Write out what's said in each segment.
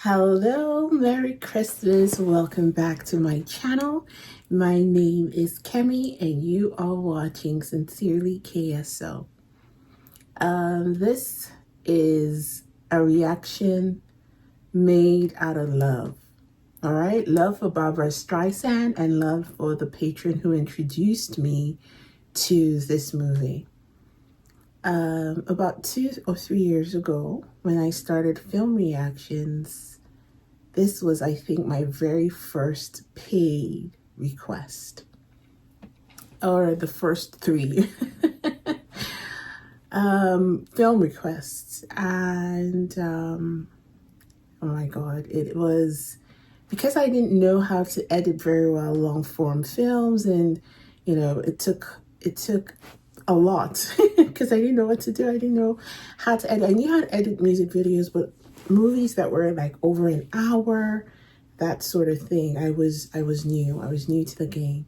Hello, Merry Christmas. Welcome back to my channel. My name is Kemi and you are watching Sincerely KSO. This is a reaction made out of love. All right, love for Barbra Streisand and love for the patron who introduced me to this movie. About 2 or 3 years ago, when I started film reactions, this was, I think, my very first paid request, or the first 3 film requests. And oh my God, it was because I didn't know how to edit very well long form films, and it took a lot because I didn't know what to do. I didn't know how to edit. I knew how to edit music videos, but movies that were like over an hour, that sort of thing, I was new to the game.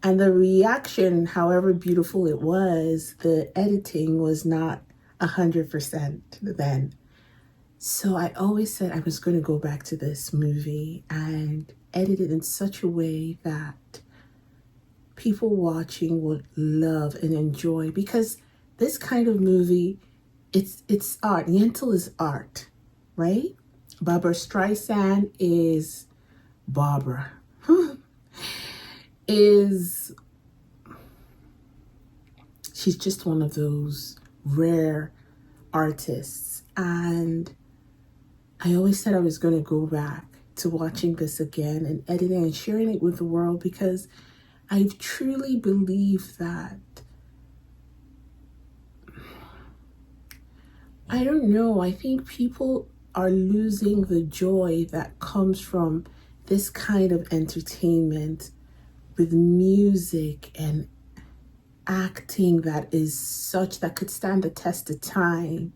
And the reaction, however beautiful it was, the editing was not 100% then. So I always said I was going to go back to this movie and edit it in such a way that people watching would love and enjoy, because this kind of movie, it's art. Yentl is art, right? Barbra Streisand is Barbara. She's just one of those rare artists. And I always said I was going to go back to watching this again and editing and sharing it with the world, because I truly believe that, I don't know, I think people are losing the joy that comes from this kind of entertainment with music and acting that is such that could stand the test of time,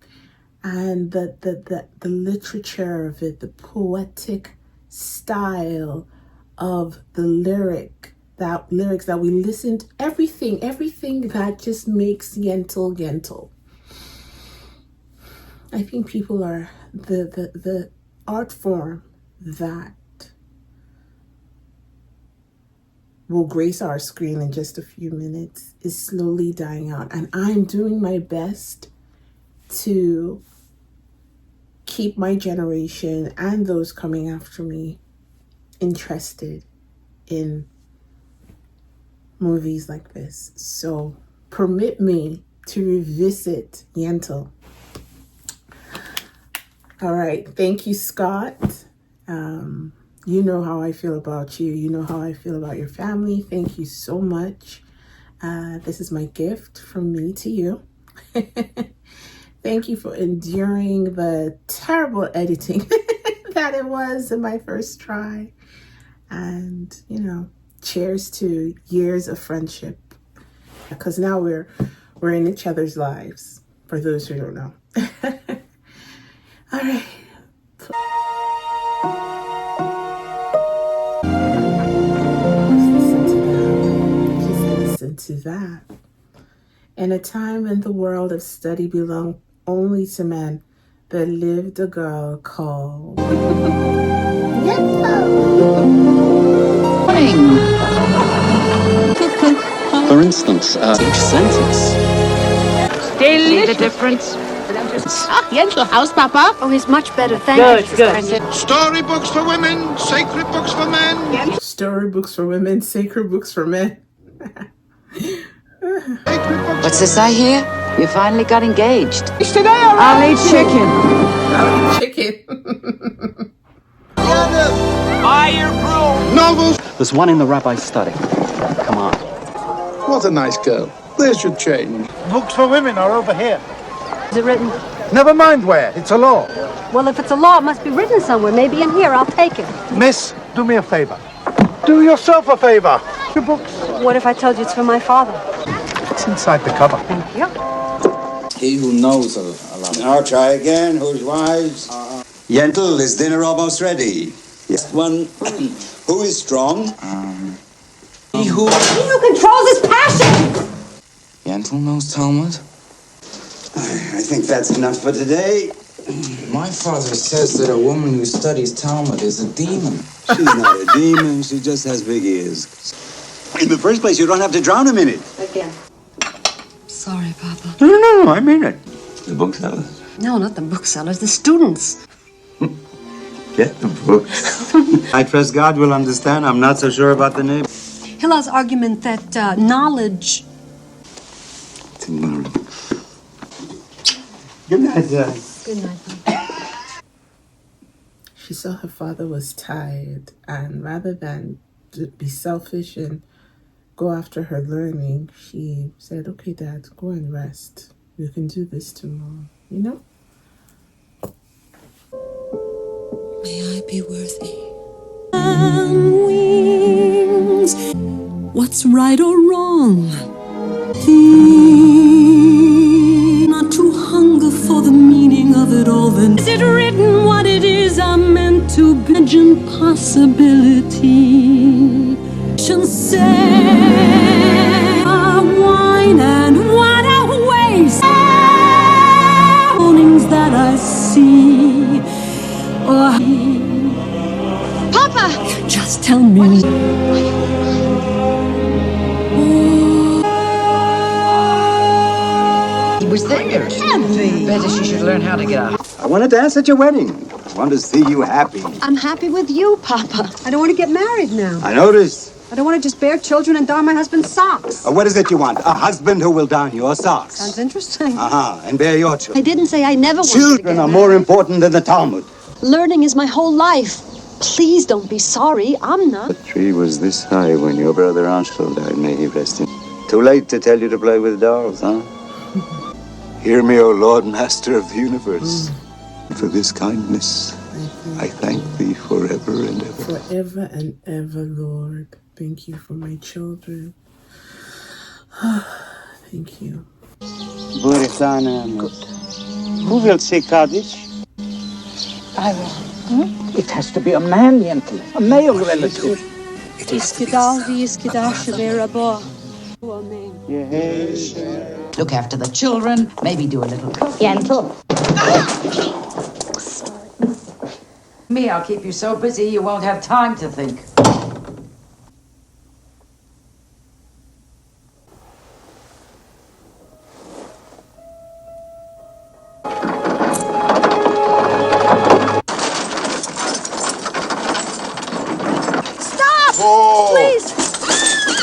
and the literature of it, the poetic style of the lyrics that we listened, everything that just makes Yentl. I think people are the art form that will grace our screen in just a few minutes is slowly dying out, and I'm doing my best to keep my generation and those coming after me interested in movies like this. So permit me to revisit Yentl. All right, thank you, Scott. You know how I feel about you. You know how I feel about your family. Thank you so much. This is my gift from me to you. Thank you for enduring the terrible editing that it was in my first try. And, cheers to years of friendship, because now we're in each other's lives, for those who don't know. All right. Just listen to that. In a time when the world of study belonged only to men, there lived a girl called For instance, each sentence. See the difference? Yentl house, Papa. Oh, he's much better, thank you. Good. Storybooks for women, sacred books for men. Storybooks for women, sacred books for men. What's this I hear? You finally got engaged. I'll eat chicken. Chicken. Buy your broom. Novels. There's one in the rabbi's study. Come on. What a nice girl. There's your change. Books for women are over here. Is it written? Never mind where, it's a law. Well, if it's a law, it must be written somewhere. Maybe in here. I'll take it. Miss, do me a favor. Do yourself a favor. Your books. What if I told you it's for my father? It's inside the cover. Thank you. He who knows a lot. Now try again. Who's wise? Yentl, is dinner almost ready? Yes. One who is strong. He who controls his passion! Yentl knows Talmud. I think that's enough for today. My father says that a woman who studies Talmud is a demon. She's not a demon, she just has big ears. In the first place, you don't have to drown him in it. Again. Sorry, Papa. No, I mean it. The booksellers. No, not the booksellers, the students. Get the books. I trust God will understand. I'm not so sure about the name. Hilla's argument that knowledge... Tomorrow. Good night, Dad. Good night, Papa. She saw her father was tired, and rather than be selfish and go after her learning, she said, okay, Dad, go and rest. You can do this tomorrow, you know? May I be worthy. Wings. What's right or wrong? Not to hunger for the meaning of it all, then is it written what it is I'm meant to imagine possibility? Shall say wine and what a waste. Mornings that I see. Papa! Just tell me. He was there. Better she should learn how to get up. I want to dance at your wedding. I want to see you happy. I'm happy with you, Papa. I don't want to get married now. I noticed. I don't want to just bear children and darn my husband's socks. What is it you want? A husband who will darn your socks. Sounds interesting. And bear your children. I didn't say I never wanted to Children get are married. more important than the Talmud. Learning is my whole life. Please don't be sorry. I'm not. The tree was this high when your brother Yentl died. May he rest in. Too late to tell you to play with dolls, huh? Hear me, O Lord, Master of the universe. For this kindness, I thank thee forever and ever. Forever and ever, Lord. Thank you for my children. Thank you. Who will say Kaddish? I will. It has to be a man, Yentl. A male relative. Look after the children, maybe do a little cooking. Yentl. Me, I'll keep you so busy you won't have time to think.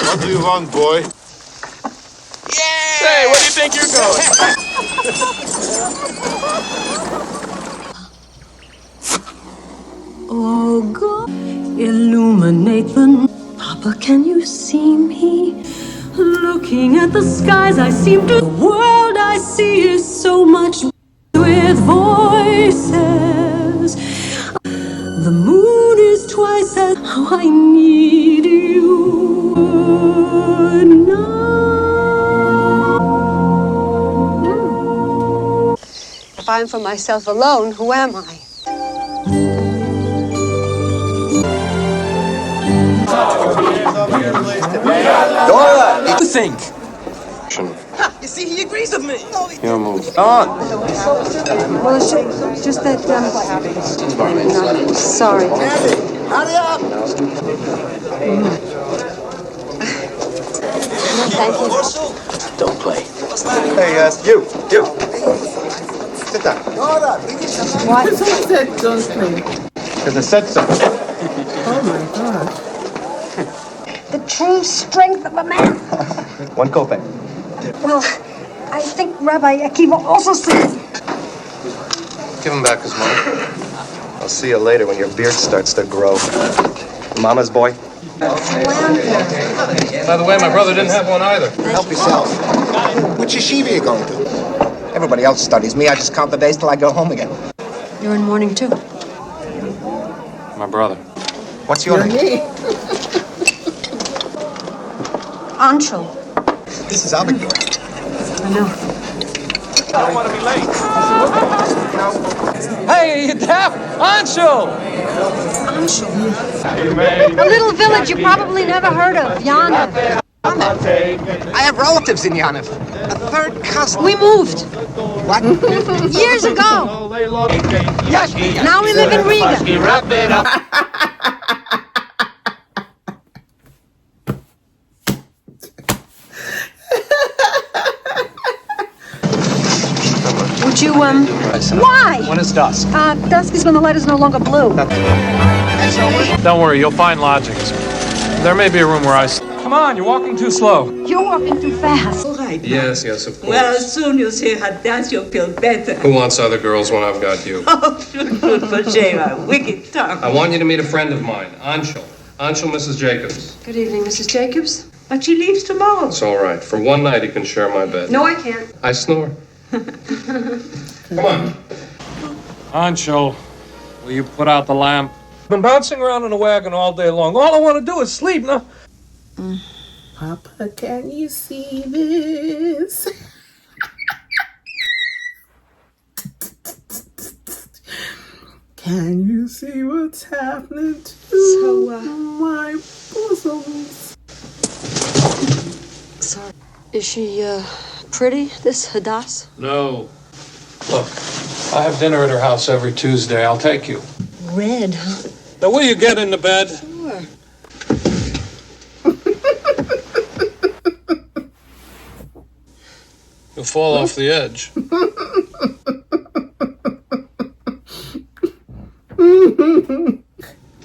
What do you want, boy? Hey, where do you think you're going? Oh God, illuminate the... Papa, can you see me? Looking at the skies, I seem to... The world I see is so much with voices. The moon is twice as... How I need you now. If I'm for myself alone, who am I? Dora! What do you think? You see, he agrees with me. Your move. On. Well, it's just that, no, sorry. Hurry up! No, thank you. Don't play. Hey, you. Sit down. What? Who said don't play? Because I said so. Oh my gosh. The true strength of a man. 1 kopeck. Well, I think Rabbi Akiva also said... Give him back his money. I'll see you later when your beard starts to grow. Mama's boy. By the way, my brother didn't have one either. Help yourself. Which yeshiva are you going to? Everybody else studies. Me, I just count the days till I go home again. You're in mourning, too. My brother. What's your name? Anshul. This is Abigdor. I know. I don't want to be late. Hey, Dap! Anshul! Anshul? A little village you probably never heard of, Yana. I Yonif. I have relatives in Yonif. A third cousin. We moved What? years ago. Yes. Now we live in Riga. Would you, why? When is dusk? Dusk is when the light is no longer blue. Don't worry, you'll find lodgings. There may be a room where I... Come on, you're walking too slow. You're walking too fast. All right. Yes, of course. Well, as soon you see her dance, you'll feel better. Who wants other girls when I've got you? Oh, good for shame, a wicked tongue. I want you to meet a friend of mine, Anshul. Anshul, Mrs. Jacobs. Good evening, Mrs. Jacobs. But she leaves tomorrow. It's all right. For one night, you can share my bed. No, I can't. I snore. Come on. Anshul, will you put out the lamp? I've been bouncing around in a wagon all day long. All I want to do is sleep now. Papa, can you see this? Can you see what's happening to my bosoms? Sorry. Is she, pretty, this Hadass? No. Look, I have dinner at her house every Tuesday. I'll take you. Red, huh? Now, will you get into bed? Sure. You'll fall off the edge.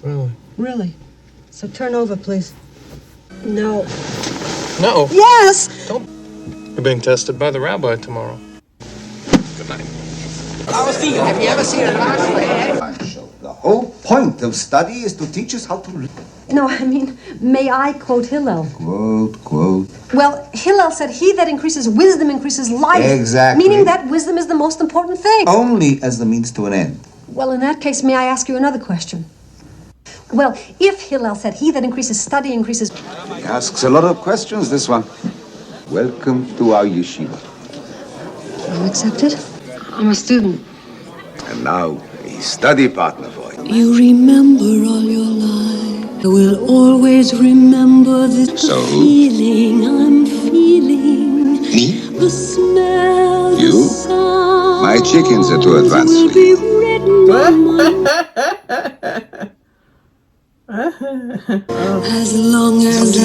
Really? Really? So turn over, please. No. No. Yes! You're being tested by the rabbi tomorrow. Good night. Have you ever seen an arch? The whole point of study is to teach us how to read. No, I mean, may I quote Hillel? Quote. Well, Hillel said, he that increases wisdom increases life. Exactly. Meaning that wisdom is the most important thing. Only as the means to an end. Well, in that case, may I ask you another question? Well, if Hillel said, he that increases study increases... He asks a lot of questions, this one. Welcome to our yeshiva. I'm accepted. I'm a student. And now, a study partner for you. You remember all your life. I will always remember this feeling I'm feeling. Me? The smell, You? the sound. My chickens are too advanced will for you. be written on my... As long as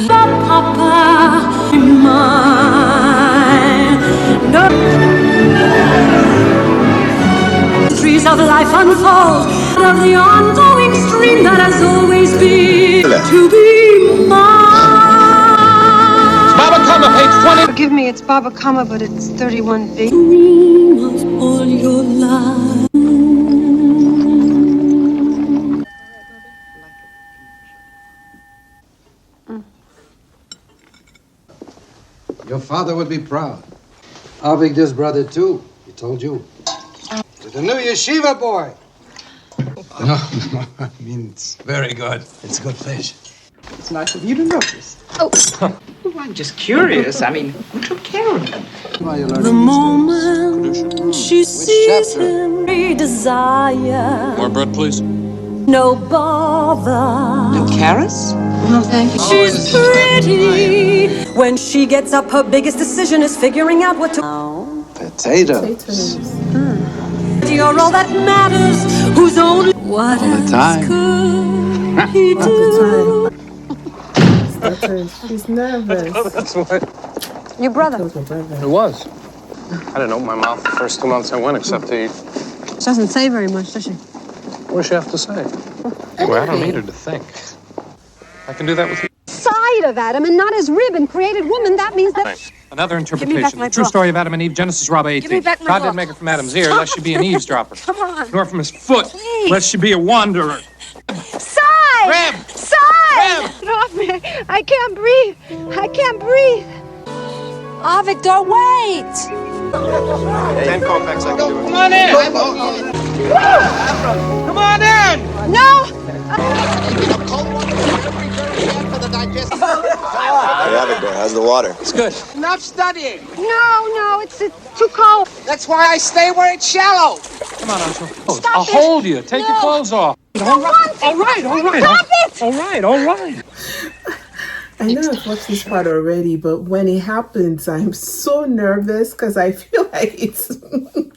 Papa in mine. No. Trees of life unfold out of the ongoing stream that has always been to be mine. Baba Kama, page 20. Forgive me, it's Baba Kama, but it's 31B. Dream of all your life. Your father would be proud. Avigdor's brother, too. He told you. To the new yeshiva boy. No, I mean, it's very good. It's good fish. It's nice of you to notice. Oh. Well, I'm just curious. I mean, who took care of him? The moment she sees him, desire. More bread, please. No bother. No carrots? No, thank you. She's pretty. When she gets up, her biggest decision is figuring out what to... Potatoes. You're all that matters. Who's only... What else could he do? She's nervous. That's what Your brother. it was. I didn't open my mouth the first 2 months I went, except to eat. She doesn't say very much, does she? What does she have to say? Well, I don't need her to think. I can do that with you. Side of Adam and not his rib and created woman, that means that... Thanks. Another Give me back interpretation. my The true book. story of Adam and Eve, Genesis, Rabbah 18. Give me back my God book. didn't make her from Adam's ear, lest she be an eavesdropper. Come on. Nor from his foot, Please. lest she be a wanderer. Side! Rib! Side! Rib! Get off me. I can't breathe. I can't breathe. Victor, wait! 10 compacts, I can do it. Come on in! Come on in! No! How's the water? It's good. Enough studying. No, it's too cold. That's why I stay where it's shallow. Come on, Anshul. Stop I'll it. hold you. Take your clothes off. All right. All right. Stop it! All right. I know I've watched this part already, but when it happens, I'm so nervous because I feel like it's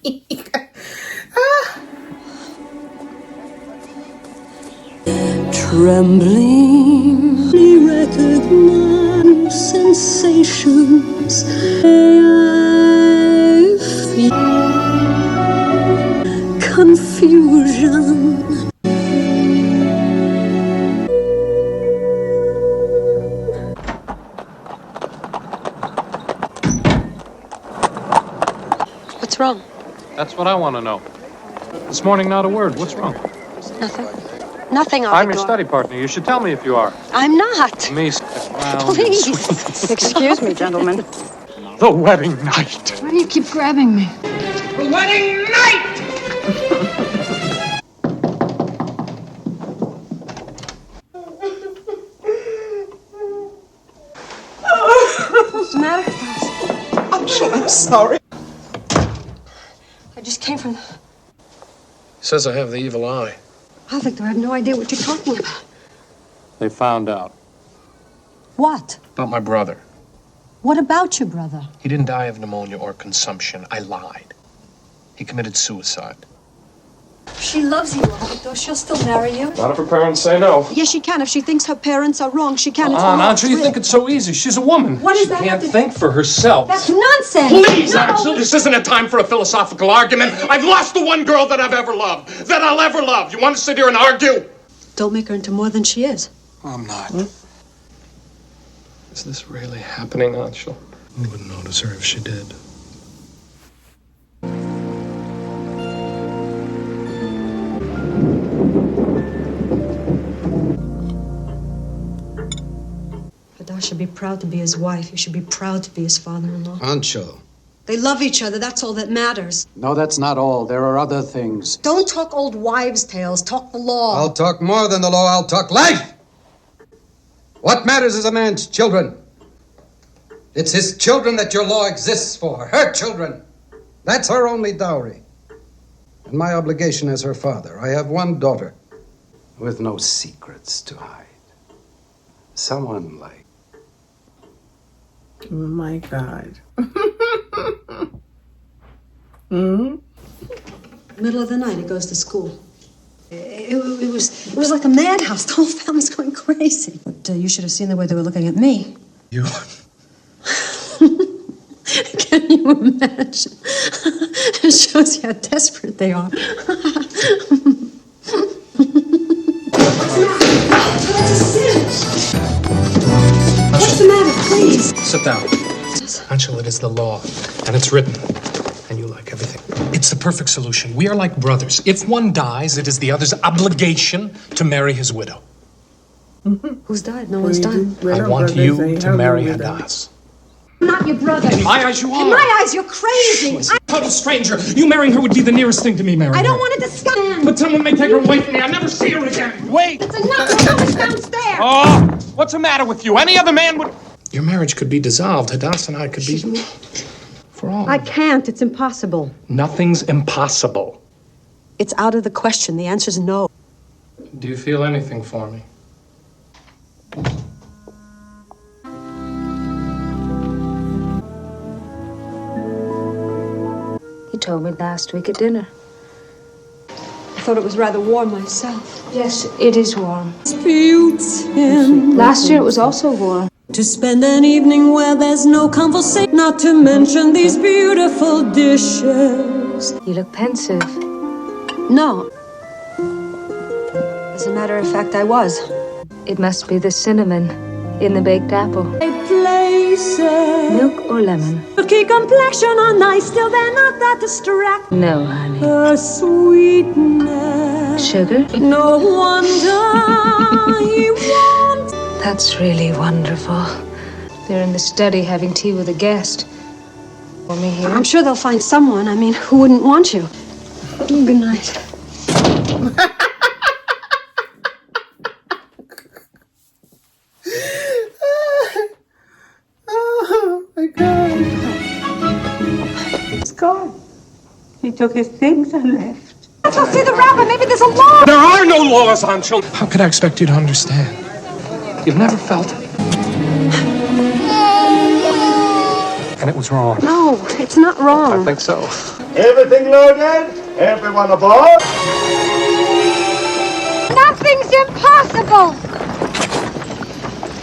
me. Trembling, recognize sensations. I feel confusion. What's wrong? That's what I want to know. This morning, not a word. What's wrong? Nothing. Nothing, I'm your study partner. You should tell me if you are. I'm not. Me, Please. Excuse me, gentlemen. The wedding night. Why do you keep grabbing me? The wedding night! What's the matter? I'm sorry. I just came from... He says I have the evil eye. I think I have no idea what you're talking about. They found out. What? About my brother. What about your brother? He didn't die of pneumonia or consumption. I lied. He committed suicide. She loves you, Robert, though. She'll still marry you. Not if her parents say no. Yes, she can. If she thinks her parents are wrong, she can. It's Ansel, you think it's so easy. She's a woman. What does that She have can't to think for herself. That's nonsense. Please, Ansel, this isn't a time for a philosophical argument. I've lost the one girl that I've ever loved, that I'll ever love. You want to sit here and argue? Don't make her into more than she is. I'm not. Is this really happening, Ansel? I wouldn't notice her if she did. Hadass should be proud to be his wife. You should be proud to be his father-in-law. Ancho. They love each other. That's all that matters. No, that's not all. There are other things. Don't talk old wives' tales. Talk the law. I'll talk more than the law. I'll talk life. What matters is a man's children. It's his children that your law exists for. Her children. That's her only dowry. And my obligation as her father. I have one daughter with no secrets to hide. Someone like... Oh my God. Mm-hmm. Middle of the night, he goes to school. It was like a madhouse. The whole family's going crazy. But you should have seen the way they were looking at me. You? Can you imagine? It shows you how desperate they are. What's the matter, please? Sit down. Angela, it is the law, and it's written, and you like everything. It's the perfect solution. We are like brothers. If one dies, it is the other's obligation to marry his widow. Mm-hmm. Who's died? No one's died. I want you to marry Hadass. I'm not your brother. In my eyes, you are. In my eyes, you're crazy. She's a total stranger. You marrying her would be the nearest thing to me marrying her. I don't want to discuss it. But someone may take her away from me. I'll never see her again. Wait. It's enough. The is downstairs. Oh, what's the matter with you? Any other man would... Your marriage could be dissolved. Hadass and I could be... For all. I can't. It's impossible. Nothing's impossible. It's out of the question. The answer's no. Do you feel anything for me? He told me last week at dinner. I thought it was rather warm myself. Yes, it is warm. Disputes him. Last year it was also warm. To spend an evening where there's no conversation, not to mention these beautiful dishes. You look pensive. No. As a matter of fact, I was. It must be the cinnamon in the baked apple. Places. Milk or lemon? Key complexion are nice, still they're not that distracting. No, honey. Her sweetness. Sugar? No wonder he wants. That's really wonderful. They're in the study having tea with a guest. For me here. I'm sure they'll find someone. I mean, who wouldn't want you? Good night. Oh my God. He's gone. He took his things and left. Let's go see the rabbi. Maybe there's a law. There are no laws, Ansel. How could I expect you to understand? You've never felt it. and it was wrong. No, it's not wrong. I think so. Everything loaded? Everyone aboard? Nothing's impossible!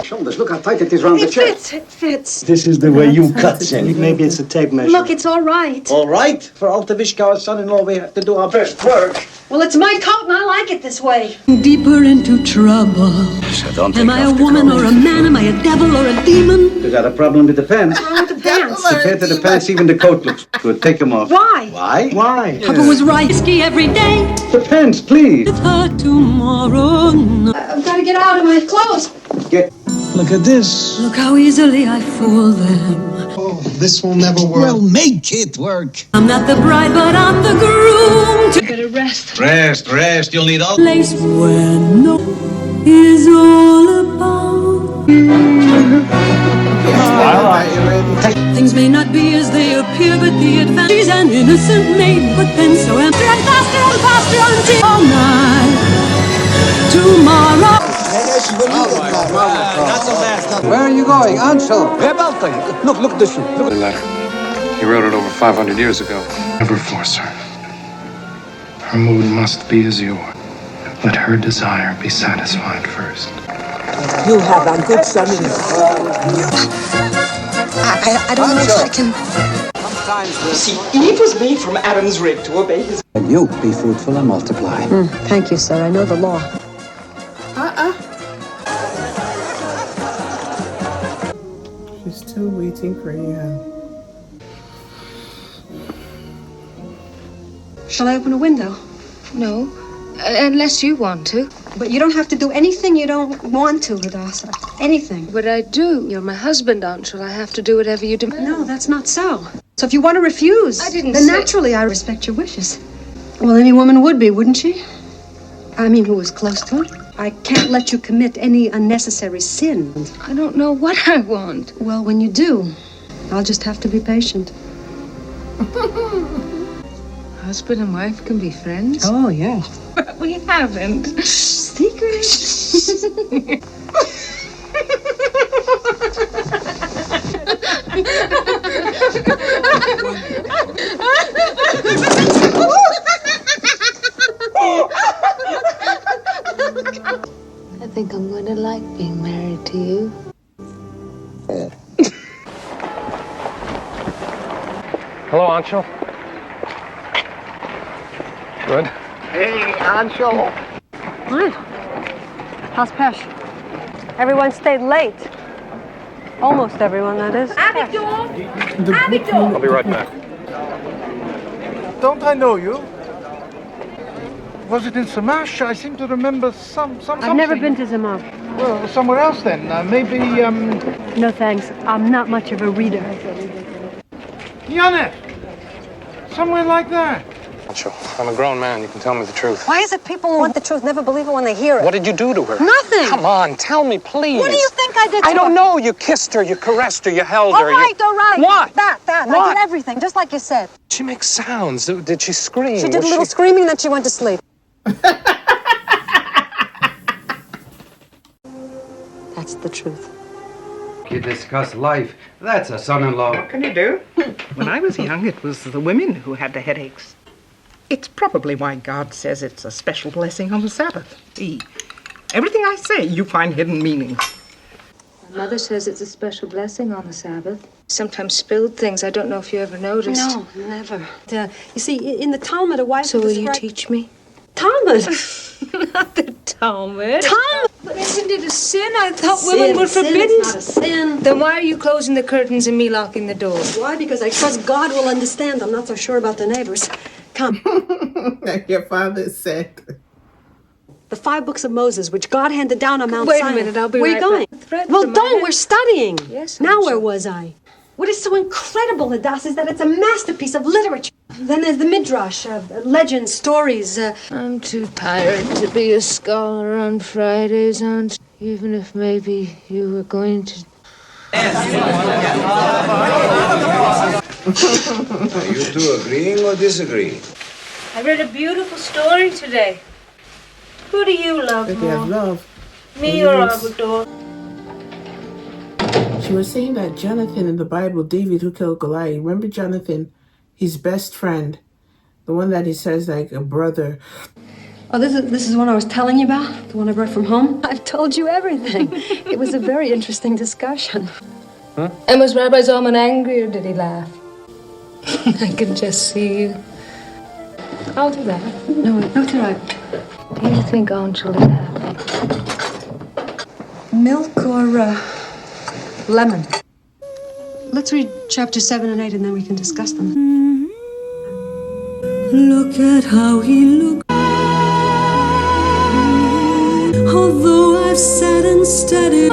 Shoulders, look how tight it is round the It chest. fits, it fits. This is the way you cut, Jenny. Maybe it's a tape measure. Look, it's all right. All right. For Altavishka, our son-in-law, we have to do our best work. Well, it's my coat and I like it this way. Deeper into trouble. So don't Am I a woman or a man? Am I a devil or a demon? You got a problem with the pants? What's wrong with the pants? Compared to the pants, even the coat looks good. Take them off. Why? Why? Why? Papa was right. Risky every day. The pants, please. With her tomorrow. No. I've got to get out of my clothes. Get. Look at this. Look how easily I fool them. Oh, this will never work. Well, make it work. I'm not the bride, but I'm the groom. You better rest. Rest. You'll need all... Place where no is all about. Things may not be as they appear, but the advantage is an innocent maid. But then so empty and faster until all night. Tomorrow. Where are you going, Ansel? Look, this one. The letter. He wrote it over 500 years ago. Never force her. Her mood must be as yours. Let her desire be satisfied first. You have a good son-in-law. I don't know if I can... See, Eve was made from Adam's rib to obey his... And you be fruitful and multiply. Thank you, sir. I know the law. She's still waiting for you. Shall I open a window? No, unless you want to. But you don't have to do anything you don't want to, Hadassah. Anything. But I do. You're my husband, Yentl. I have to do whatever you demand. No, that's not so. So if you want to refuse, then naturally I respect your wishes. Well, any woman would be, wouldn't she? I mean, who was close to it. I can't let you commit any unnecessary sin. I don't know what I want. Well, when you do, I'll just have to be patient. Husband and wife can be friends? Oh, yeah. But we haven't. Secret. I think I'm going to like being married to you. Hello, Anshel. Good. Hey, Ansel. What? How's Pesh? Everyone stayed late. Almost everyone, that is. I'll be right back. Don't I know you? Was it in Samash? I seem to remember something. I've never been to Zamav. Well, somewhere else then. Maybe, No thanks. I'm not much of a reader. Janet. Somewhere like that. Anshel, I'm a grown man. You can tell me the truth. Why is it people who want the truth never believe it when they hear it? What did you do to her? Nothing. Come on, tell me, please. What do you think I did to I don't her? know. You kissed her, you caressed her, you held All her. right. What? That. What? I did everything, just like you said. She makes sounds. Did she scream? She did Was a little screaming, then she went to sleep. That's the truth. You discuss life. That's a son-in-law. What can you do? When I was young, it was the women who had the headaches. It's probably why God says it's a special blessing on the Sabbath. See, everything I say, you find hidden meanings. My mother says it's a special blessing on the Sabbath. Sometimes spilled things. I don't know if you ever noticed. No, never. You see, in the Talmud, a wife... So will you teach me? Talmud? Not the Talmud. Talmud! But isn't it a sin? I thought women were forbidden. It's not a sin. Then why are you closing the curtains and me locking the door? Why? Because I trust God will understand. I'm not so sure about the neighbors. Come. Like your father said. The 5 books of Moses, which God handed down on Mount Wait a Sinai. minute, I'll be Where right are you going? back. Well, don't. We're studying. Yes, Now I'm where sure. was I? What is so incredible, Hadassah, is that it's a masterpiece of literature. Then there's the Midrash, legends, stories. I'm too tired to be a scholar on Fridays, Aunt. Even if maybe you were going to... Are you two agreeing or disagreeing? I read a beautiful story today. Who do you love Maybe more? I love. Me or Salvador? She was saying that Jonathan in the Bible, David who killed Goliath, remember Jonathan, his best friend, the one that he says like a brother. Oh, this is one I was telling you about? The one I brought from home? I've told you everything. It was a very interesting discussion. Huh? And was Rabbi Zalman angry, or did he laugh? I can just see you. I'll do that. No, tonight. What do you think Aunt shall have? Milk or lemon? Let's read chapter 7 and 8 and then we can discuss them. Look at how he looks. Although I've sat and studied,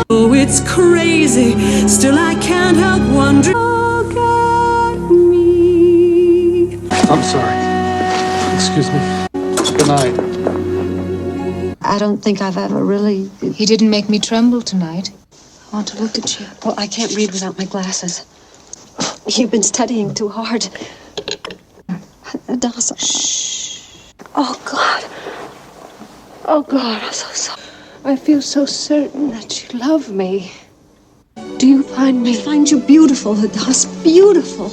oh, it's crazy. Still, I can't help wondering. Look at me. I'm sorry. Excuse me. Good night. I don't think I've ever really... He didn't make me tremble tonight. I want to look at you. Well, I can't read without my glasses. You've been studying too hard. Dawson. Shh. Oh, God. Oh, God, I'm so sorry. I feel so certain that you love me. Do you find me? I find you beautiful, Adas. Beautiful.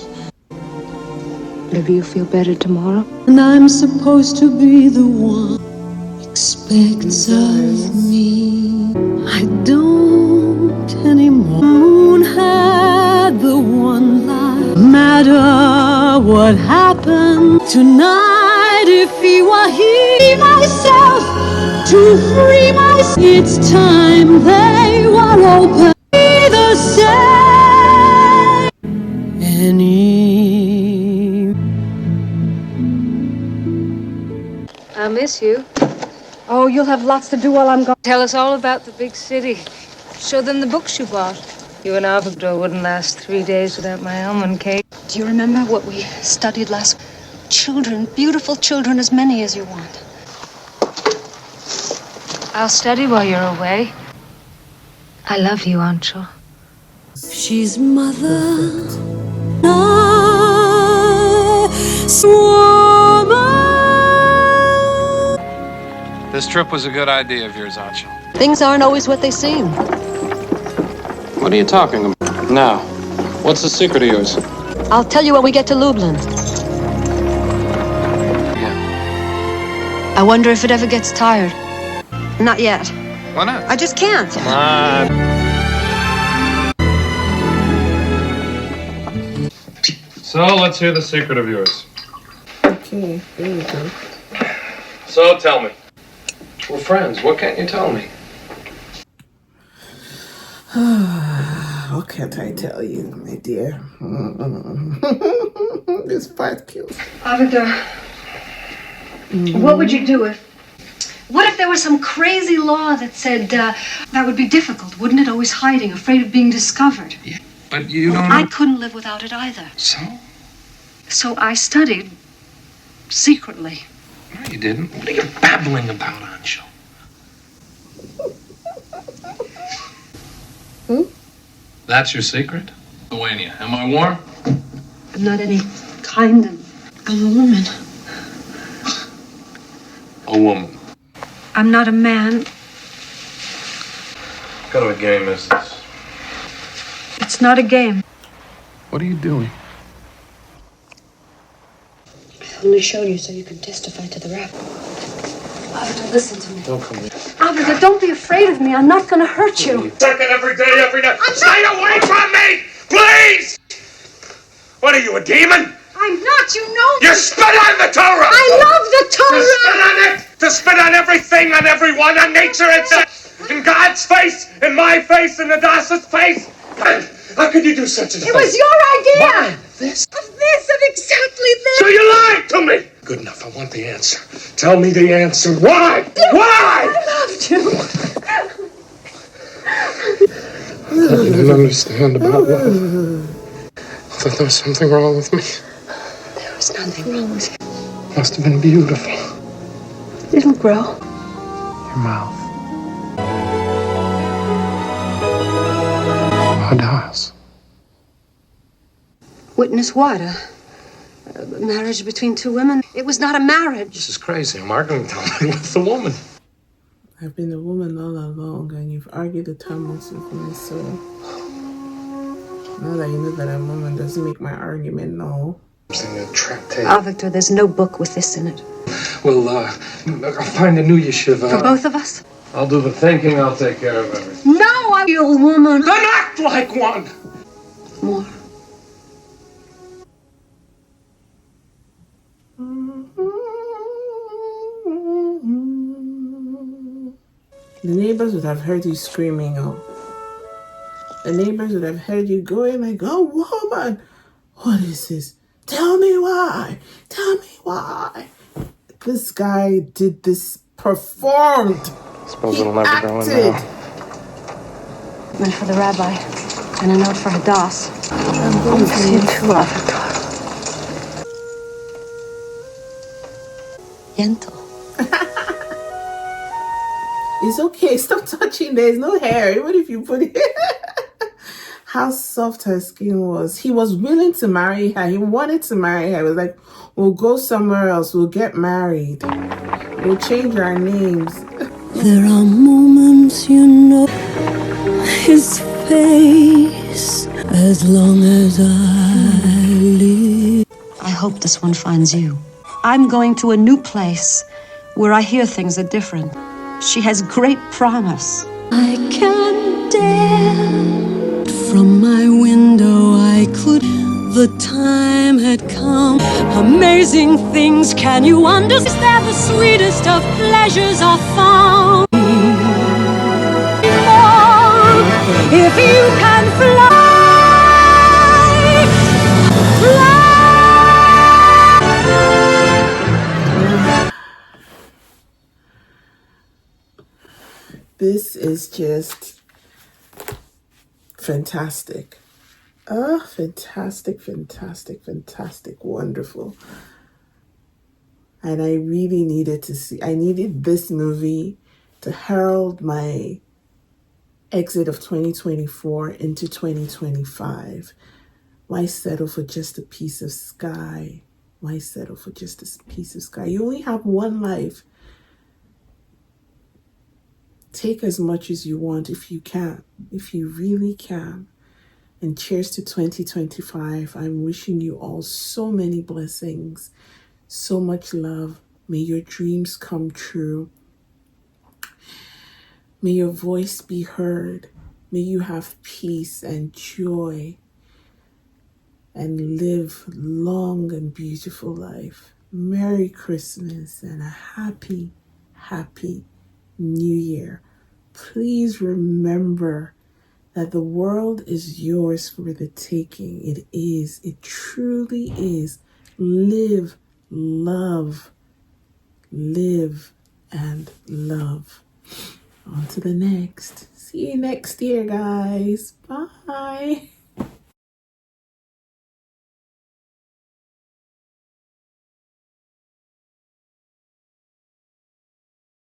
Maybe you feel better tomorrow? And I'm supposed to be the one expects of me. I don't anymore. Moon had the one lie. Matter what happened tonight, if he were here, myself to free myself. It's time they were open. Be the same. I'll miss you. Oh, you'll have lots to do while I'm gone. Tell us all about the big city. Show them the books you bought. You and Avogadro wouldn't last 3 days without my almond cake. Do you remember what we studied last? Children, beautiful children, as many as you want. I'll study while you're away. I love you, Ancho. She's mother. I swore This trip was a good idea of yours, Ancho. Things aren't always what they seem. What are you talking about? Now, what's the secret of yours? I'll tell you when we get to Lublin. Yeah. I wonder if it ever gets tired. Not yet. Why not? I just can't. Come on. So, let's hear the secret of yours. Okay, there you go. So, tell me. We're friends. What can't you tell me? What can't I tell you, my dear? This part kills. Avogadro, what would you do if... What if there was some crazy law that said that would be difficult? Wouldn't it? Always hiding, afraid of being discovered. Yeah, but you don't I couldn't live without it either. So? So I studied secretly. No, you didn't. What are you babbling about, Ancho? That's your secret? Lithuania. Am I warm? I'm not any kind of... I'm a woman. A woman. I'm not a man. What kind of a game is this? It's not a game. What are you doing? I only showed you so you could testify to the rap. Avogadro, listen to me. Don't come here. Avogadro, don't be afraid of me. I'm not going to hurt you. Second every day, every night. Stay away from me, please! What are you, a demon? I'm not, you know. You spit on the Torah! I love the Torah! To spit on it! To spit on everything, on everyone, on nature itself! In God's face, in my face, in Adas's face! How could you do such a thing? It was your idea! Why? This? Of this, of exactly this! So you lied to me! Good enough, I want the answer. Tell me the answer. Why? Why? I loved you. I didn't understand about love. I thought there was something wrong with me. There was nothing wrong with you. Must have been beautiful. It'll grow. Your mouth. Adas. Witness what? A marriage between two women? It was not a marriage. This is crazy. I'm arguing with a woman. I've been a woman all along, and you've argued the terms with me, so now that you know that I'm a woman doesn't make my argument null. Ah, Victor, there's no book with this in it. Well, I'll find a new yeshiva. For both of us? I'll do the thinking, I'll take care of everything. No, I'm your woman. Then act like one! More. The neighbors would have heard you screaming out. The neighbors would have heard you going like, oh, woman, what is this? Tell me why. Tell me why. This guy did this, performed. Suppose it'll never go in now. One for the rabbi, and a note for Hadass. I'm going to see you too, Victor. Yentl. It's okay. Stop touching. There's no hair. Even if you put it. How soft her skin was. He was willing to marry her. He wanted to marry her. He was like, we'll go somewhere else. We'll get married. We'll change our names. There are moments, you know, his face, as long as I live. I hope this one finds you. I'm going to a new place where I hear things are different. She has great promise. I can't dare. From my window I could. The time had come. Amazing things, can you understand? The sweetest of pleasures are found. If you can fly, This is just fantastic. Oh, fantastic, fantastic, fantastic, wonderful. And I really needed to see, I needed this movie to herald my exit of 2024 into 2025. Why settle for just a piece of sky? Why settle for just a piece of sky? You only have one life. Take as much as you want if you can, if you really can. And cheers to 2025. I'm wishing you all so many blessings, so much love. May your dreams come true. May your voice be heard. May you have peace and joy and live long and beautiful life. Merry Christmas and a happy, happy New Year. Please remember that the world is yours for the taking. It is. It truly is. Live, love, live, and love. On to the next. See you next year, guys. Bye.